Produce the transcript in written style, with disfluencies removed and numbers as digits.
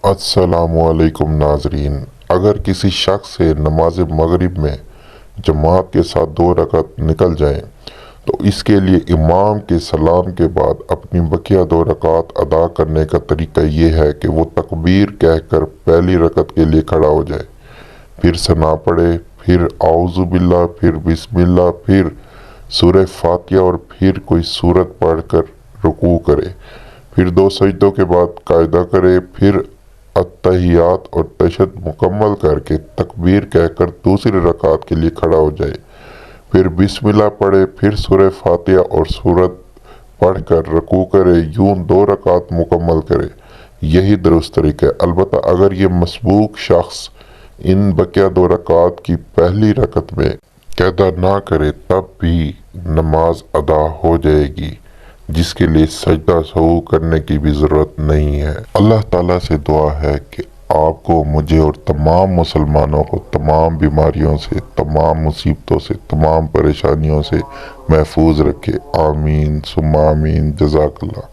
السلام علیکم ناظرین، اگر کسی شخص سے نماز مغرب میں جماعت کے ساتھ 2 رکعت نکل جائیں تو اس کے لیے امام کے سلام کے بعد اپنی بقیہ 2 رکعت ادا کرنے کا طریقہ یہ ہے کہ وہ تکبیر کہہ کر پہلی رکعت کے لیے کھڑا ہو جائے، پھر ثنا پڑھے، پھر اعوذ باللہ، پھر بسم اللہ، پھر سورہ فاتحہ اور پھر کوئی سورت پڑھ کر رکوع کرے، پھر 2 سجدوں کے بعد قاعدہ کرے، پھر اتحیات اور تشہد مکمل کر کے تکبیر کہہ کر دوسری رکعت کے لیے کھڑا ہو جائے، پھر بسم اللہ پڑھے، پھر سورہ فاتحہ اور سورت پڑھ کر رکوع کرے، یوں 2 رکعت مکمل کرے۔ یہی درست طریقہ ہے۔ البتہ اگر یہ مسبوق شخص ان بقیہ 2 رکعت کی پہلی رکعت میں قاعدہ نہ کرے تب بھی نماز ادا ہو جائے گی، جس کے لیے سجدہ سہو کرنے کی بھی ضرورت نہیں ہے۔ اللہ تعالیٰ سے دعا ہے کہ آپ کو، مجھے اور تمام مسلمانوں کو تمام بیماریوں سے، تمام مصیبتوں سے، تمام پریشانیوں سے محفوظ رکھے۔ آمین ثم آمین۔ جزاک اللہ۔